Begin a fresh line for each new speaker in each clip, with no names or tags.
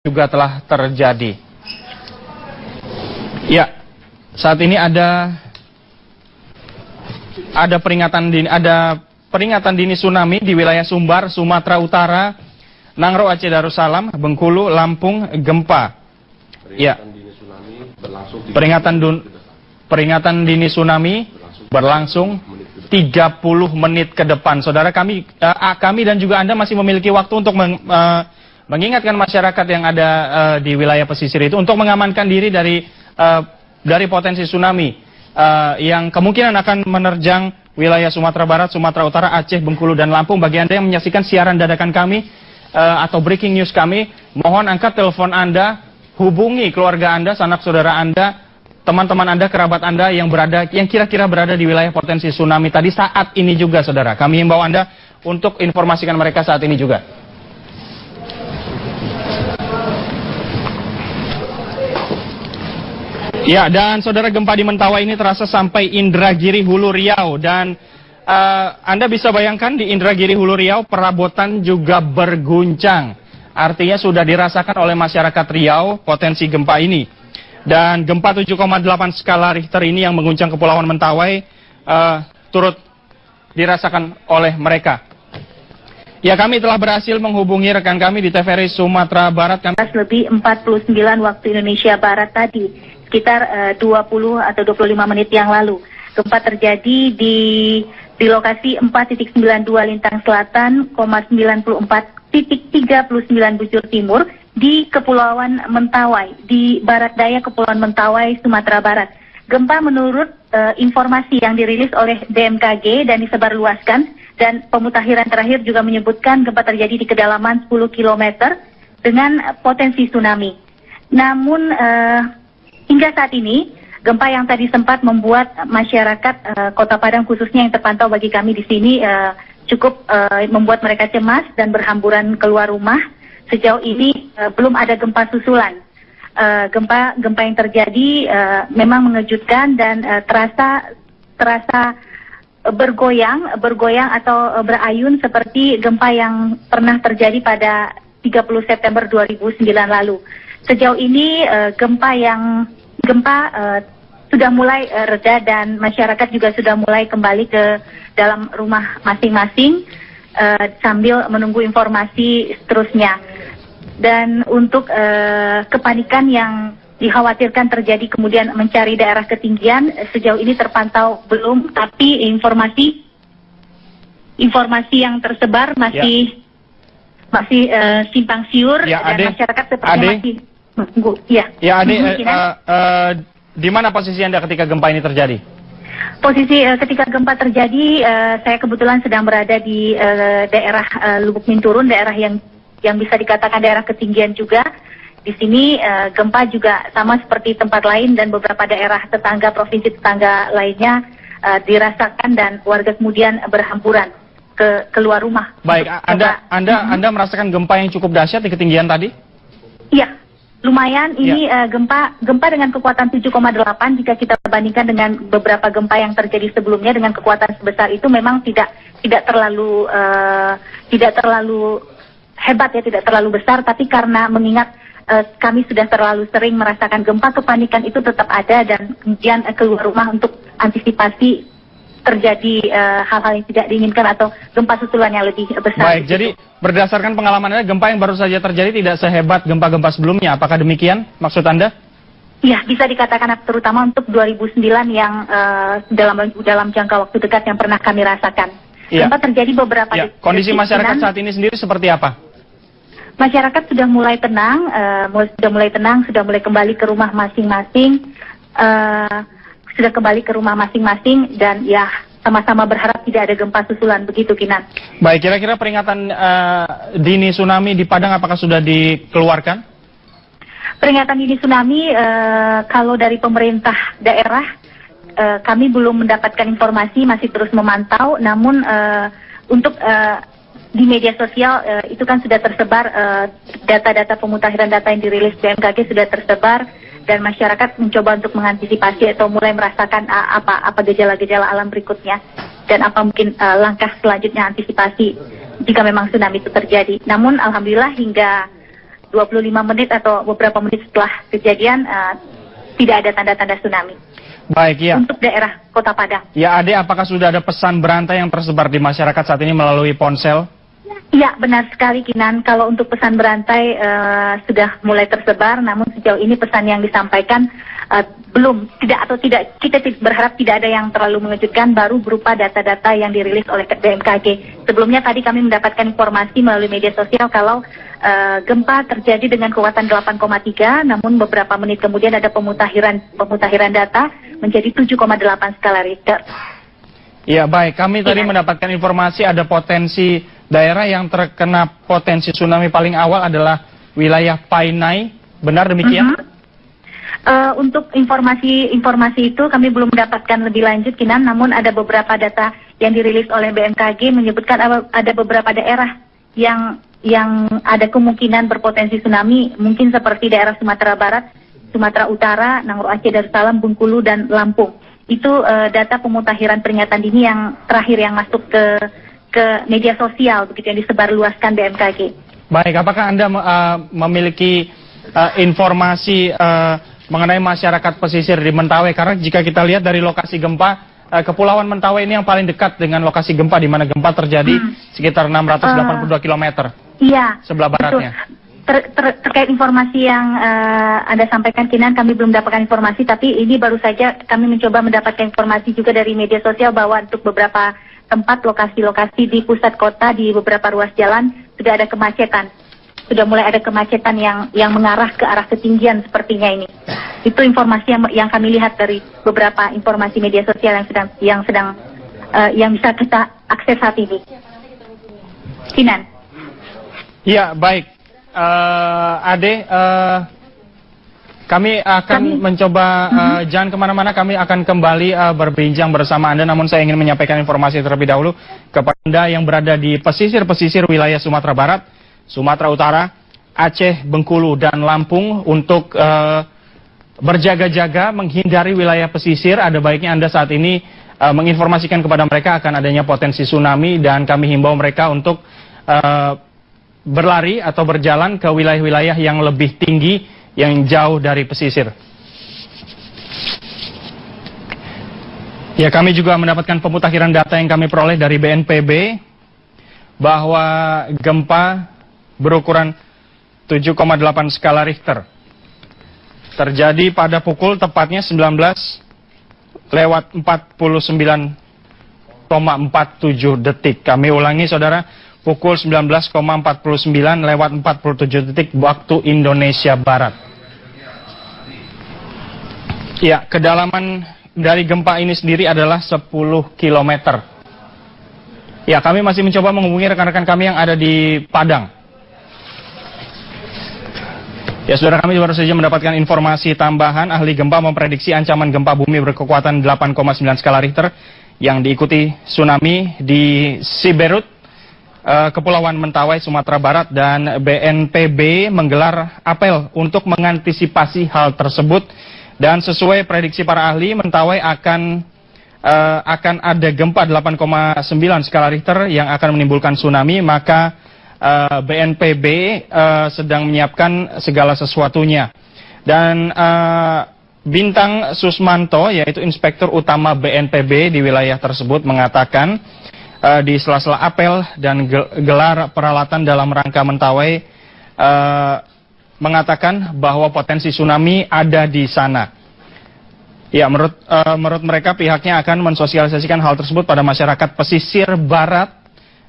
juga telah terjadi. Ya, saat ini ada peringatan dini tsunami di wilayah Sumbar, Sumatera Utara, Nangro, Aceh Darussalam, Bengkulu, Lampung, gempa. Ya, peringatan dini tsunami berlangsung 30 menit ke depan. Saudara, kami dan juga Anda masih memiliki waktu untuk mengingatkan masyarakat yang ada di wilayah pesisir itu untuk mengamankan diri dari potensi tsunami yang kemungkinan akan menerjang wilayah Sumatera Barat, Sumatera Utara, Aceh, Bengkulu, dan Lampung. Bagi Anda yang menyaksikan siaran dadakan kami atau breaking news kami, mohon angkat telepon Anda, hubungi keluarga Anda, sanak saudara Anda, teman-teman Anda, kerabat Anda yang kira-kira berada di wilayah potensi tsunami tadi saat ini juga, saudara. Kami himbau Anda untuk informasikan mereka saat ini juga. Ya, dan saudara, gempa di Mentawai ini terasa sampai Indragiri, Hulu Riau. Dan Anda bisa bayangkan di Indragiri, Hulu Riau, perabotan juga berguncang. Artinya sudah dirasakan oleh masyarakat Riau potensi gempa ini. Dan gempa 7,8 skala Richter ini yang mengguncang Kepulauan Mentawai turut dirasakan oleh mereka. Ya, kami telah berhasil menghubungi rekan kami di TVRI Sumatera Barat.
Lebih 49 waktu Indonesia Barat tadi, sekitar 20 atau 25 menit yang lalu. Gempa terjadi di lokasi 4.92 Lintang Selatan, 94.39 Bujur Timur di Kepulauan Mentawai, di barat daya Kepulauan Mentawai, Sumatera Barat. Gempa menurut informasi yang dirilis oleh BMKG dan disebarluaskan, dan pemutakhiran terakhir juga menyebutkan gempa terjadi di kedalaman 10 km dengan potensi tsunami. Namun hingga saat ini, gempa yang tadi sempat membuat masyarakat Kota Padang khususnya yang terpantau bagi kami di sini cukup membuat mereka cemas dan berhamburan keluar rumah. Sejauh ini belum ada gempa susulan. Gempa yang terjadi memang mengejutkan dan terasa bergoyang atau berayun seperti gempa yang pernah terjadi pada 30 September 2009 lalu. Sejauh ini gempa sudah mulai reda dan masyarakat juga sudah mulai kembali ke dalam rumah masing-masing sambil menunggu informasi seterusnya. Dan untuk kepanikan yang dikhawatirkan terjadi kemudian mencari daerah ketinggian, sejauh ini terpantau belum, tapi informasi yang tersebar masih simpang siur, dan masyarakat sepertinya masih menunggu.
Ya, Ade, di mana posisi Anda ketika gempa ini terjadi?
Posisi ketika gempa terjadi, saya kebetulan sedang berada di daerah Lubuk Minturun, daerah yang bisa dikatakan daerah ketinggian juga. Di sini gempa juga sama seperti tempat lain dan beberapa daerah tetangga, provinsi tetangga lainnya dirasakan dan warga kemudian berhamburan keluar rumah.
Baik, Anda merasakan gempa yang cukup dahsyat di ketinggian tadi? Iya,
lumayan. Ini gempa dengan kekuatan 7,8 jika kita bandingkan dengan beberapa gempa yang terjadi sebelumnya dengan kekuatan sebesar itu memang tidak terlalu hebat ya, tidak terlalu besar, tapi karena mengingat kami sudah terlalu sering merasakan gempa, kepanikan itu tetap ada dan kemudian keluar rumah untuk antisipasi terjadi hal-hal yang tidak diinginkan atau gempa susulan yang lebih besar.
Baik, jadi berdasarkan pengalaman Anda, gempa yang baru saja terjadi tidak sehebat gempa-gempa sebelumnya, apakah demikian maksud Anda?
Ya, bisa dikatakan terutama untuk 2009 yang dalam jangka waktu dekat yang pernah kami rasakan.
Ya.
Gempa terjadi beberapa
kondisi masyarakat saat ini sendiri seperti apa?
Masyarakat sudah mulai tenang, sudah mulai kembali ke rumah masing-masing, dan ya sama-sama berharap tidak ada gempa susulan, begitu Kinan.
Baik, kira-kira peringatan dini tsunami di Padang apakah sudah dikeluarkan?
Peringatan dini tsunami kalau dari pemerintah daerah kami belum mendapatkan informasi, masih terus memantau, namun untuk di media sosial itu kan sudah tersebar data-data pemutakhiran data yang dirilis BMKG sudah tersebar, dan masyarakat mencoba untuk mengantisipasi atau mulai merasakan apa gejala-gejala alam berikutnya dan apa mungkin langkah selanjutnya antisipasi jika memang tsunami itu terjadi. Namun alhamdulillah hingga 25 menit atau beberapa menit setelah kejadian tidak ada tanda-tanda tsunami.
Baik, ya.
Untuk daerah Kota Padang.
Ya, Ade, apakah sudah ada pesan berantai yang tersebar di masyarakat saat ini melalui ponsel?
Ya, benar sekali Kinan. Kalau untuk pesan berantai sudah mulai tersebar, namun sejauh ini pesan yang disampaikan tidak kita berharap tidak ada yang terlalu mengejutkan, baru berupa data-data yang dirilis oleh BMKG. Sebelumnya tadi kami mendapatkan informasi melalui media sosial kalau gempa terjadi dengan kekuatan 8,3, namun beberapa menit kemudian ada pemutakhiran data menjadi 7,8 skala Richter.
Ya, baik. Kami tadi mendapatkan informasi ada potensi daerah yang terkena potensi tsunami paling awal adalah wilayah Painai. Benar demikian?
Untuk informasi itu kami belum mendapatkan lebih lanjut, Kinan. Namun ada beberapa data yang dirilis oleh BMKG menyebutkan ada beberapa daerah yang ada kemungkinan berpotensi tsunami, mungkin seperti daerah Sumatera Barat, Sumatera Utara, Nangro Aceh, Darussalam, Bengkulu, dan Lampung. Itu data pemutakhiran peringatan dini yang terakhir yang masuk ke media sosial, begitu yang disebarluaskan BMKG.
Baik, apakah Anda memiliki informasi mengenai masyarakat pesisir di Mentawai? Karena jika kita lihat dari lokasi gempa, Kepulauan Mentawai ini yang paling dekat dengan lokasi gempa, di mana gempa terjadi sekitar 682 km.
Iya.
Sebelah baratnya.
Terkait informasi yang Anda sampaikan, Kinan, kami belum mendapatkan informasi, tapi ini baru saja kami mencoba mendapatkan informasi juga dari media sosial bahwa untuk beberapa tempat lokasi-lokasi di pusat kota, di beberapa ruas jalan sudah ada kemacetan. Sudah mulai ada kemacetan yang mengarah ke arah ketinggian sepertinya ini. Itu informasi yang kami lihat dari beberapa informasi media sosial yang bisa kita akses saat ini. Kinan.
Ya, baik. Ade, kami akan mencoba jangan kemana-mana, kami akan kembali berbincang bersama Anda, namun saya ingin menyampaikan informasi terlebih dahulu kepada Anda yang berada di pesisir-pesisir wilayah Sumatera Barat, Sumatera Utara, Aceh, Bengkulu, dan Lampung untuk berjaga-jaga menghindari wilayah pesisir. Ada baiknya Anda saat ini menginformasikan kepada mereka akan adanya potensi tsunami, dan kami himbau mereka untuk berlari atau berjalan ke wilayah-wilayah yang lebih tinggi, yang jauh dari pesisir. Ya, kami juga mendapatkan pemutakhiran data yang kami peroleh dari BNPB bahwa gempa berukuran 7,8 skala Richter terjadi pada pukul tepatnya 19:49,47 detik. Kami ulangi, saudara, pukul 19:49:47 detik waktu Indonesia Barat. Ya, kedalaman dari gempa ini sendiri adalah 10 km. Ya, kami masih mencoba menghubungi rekan-rekan kami yang ada di Padang. Ya, saudara, kami baru saja mendapatkan informasi tambahan. Ahli gempa memprediksi ancaman gempa bumi berkekuatan 8,9 skala Richter yang diikuti tsunami di Siberut, Kepulauan Mentawai, Sumatera Barat, dan BNPB menggelar apel untuk mengantisipasi hal tersebut. Dan sesuai prediksi para ahli, Mentawai akan ada gempa 8,9 skala Richter yang akan menimbulkan tsunami, maka BNPB sedang menyiapkan segala sesuatunya. Dan Bintang Susmanto, yaitu Inspektur Utama BNPB di wilayah tersebut, mengatakan di sela-sela apel dan gelar peralatan dalam rangka Mentawai, mengatakan bahwa potensi tsunami ada di sana. Ya, menurut mereka pihaknya akan mensosialisasikan hal tersebut pada masyarakat pesisir barat,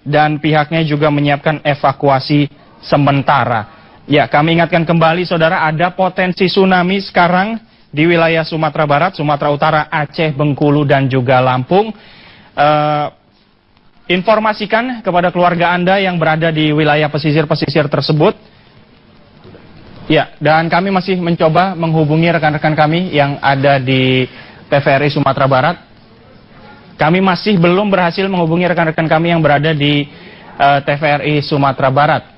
dan pihaknya juga menyiapkan evakuasi sementara. Ya, kami ingatkan kembali, saudara, ada potensi tsunami sekarang di wilayah Sumatera Barat, Sumatera Utara, Aceh, Bengkulu, dan juga Lampung. Informasikan kepada keluarga Anda yang berada di wilayah pesisir-pesisir tersebut. Ya, dan kami masih mencoba menghubungi rekan-rekan kami yang ada di TVRI Sumatera Barat. Kami masih belum berhasil menghubungi rekan-rekan kami yang berada di TVRI Sumatera Barat.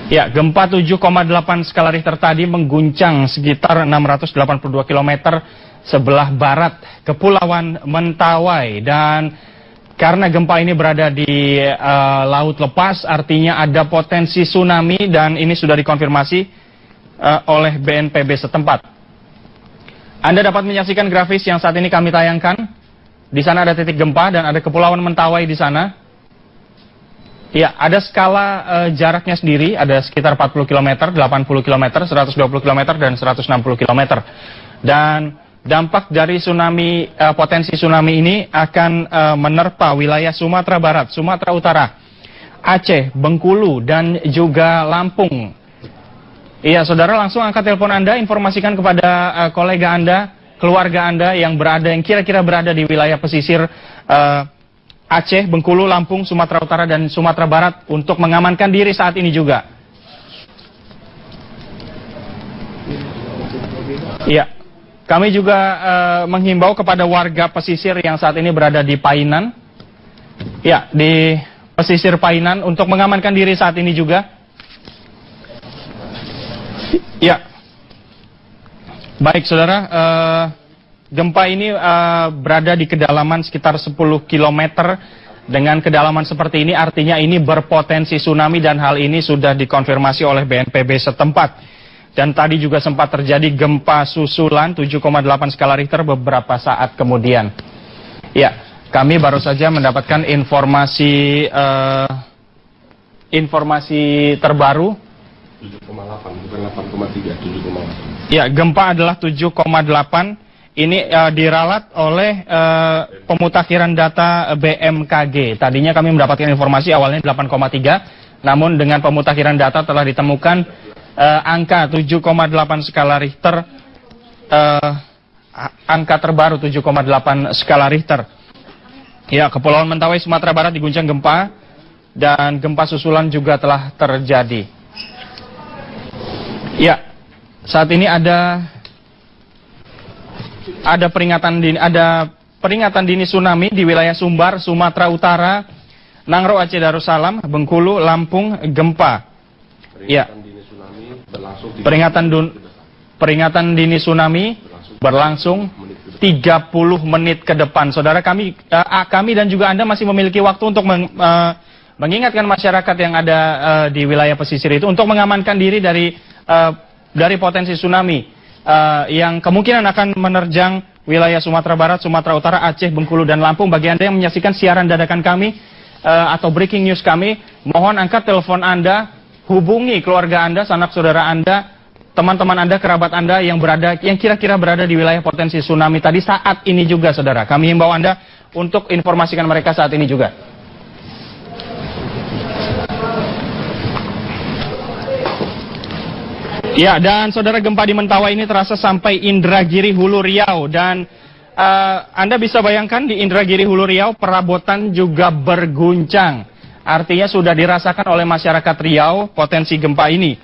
Ya, gempa 7,8 skala Richter tadi mengguncang sekitar 682 km sebelah barat Kepulauan Mentawai, dan karena gempa ini berada di laut lepas, artinya ada potensi tsunami dan ini sudah dikonfirmasi oleh BNPB setempat. Anda dapat menyaksikan grafis yang saat ini kami tayangkan. Di sana ada titik gempa dan ada Kepulauan Mentawai di sana. Ya, ada skala jaraknya sendiri, ada sekitar 40 km, 80 km, 120 km, dan 160 km. Dan dampak dari tsunami, potensi tsunami ini akan menerpa wilayah Sumatera Barat, Sumatera Utara, Aceh, Bengkulu, dan juga Lampung. Iya, saudara, langsung angkat telepon Anda, informasikan kepada kolega Anda, keluarga Anda yang kira-kira berada di wilayah pesisir Aceh, Bengkulu, Lampung, Sumatera Utara, dan Sumatera Barat untuk mengamankan diri saat ini juga. Iya, kami juga menghimbau kepada warga pesisir yang saat ini berada di Painan. Ya, di pesisir Painan untuk mengamankan diri saat ini juga. Ya, baik saudara, gempa ini berada di kedalaman sekitar 10 km. Dengan kedalaman seperti ini artinya ini berpotensi tsunami dan hal ini sudah dikonfirmasi oleh BNPB setempat. Dan tadi juga sempat terjadi gempa susulan 7,8 skala Richter beberapa saat kemudian. Ya, kami baru saja mendapatkan informasi terbaru.
7,8, bukan 8,3, 7,8.
Ya, gempa adalah 7,8. Ini diralat oleh pemutakhiran data BMKG. Tadinya kami mendapatkan informasi awalnya 8,3, namun dengan pemutakhiran data telah ditemukan angka 7,8 skala Richter, angka terbaru 7,8 skala Richter. Ya, Kepulauan Mentawai, Sumatera Barat diguncang gempa dan gempa susulan juga telah terjadi. Ya, saat ini ada peringatan dini tsunami di wilayah Sumbar, Sumatera Utara, Nangro, Aceh Darussalam, Bengkulu, Lampung, gempa. Ya. Peringatan dini tsunami berlangsung 30 menit ke depan. Saudara, kami dan juga Anda masih memiliki waktu untuk mengingatkan masyarakat yang ada di wilayah pesisir itu untuk mengamankan diri dari potensi tsunami yang kemungkinan akan menerjang wilayah Sumatera Barat, Sumatera Utara, Aceh, Bengkulu, dan Lampung. Bagi Anda yang menyaksikan siaran dadakan kami atau breaking news kami, mohon angkat telepon Anda, hubungi keluarga Anda, sanak saudara Anda, teman-teman Anda, kerabat Anda yang kira-kira berada di wilayah potensi tsunami tadi saat ini juga, saudara. Kami himbau Anda untuk informasikan mereka saat ini juga. Ya, dan saudara, gempa di Mentawai ini terasa sampai Indragiri, Hulu Riau. Dan Anda bisa bayangkan di Indragiri, Hulu Riau, perabotan juga berguncang. Artinya sudah dirasakan oleh masyarakat Riau potensi gempa ini.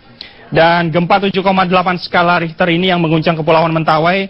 Dan gempa 7,8 skala Richter ini yang mengguncang Kepulauan Mentawai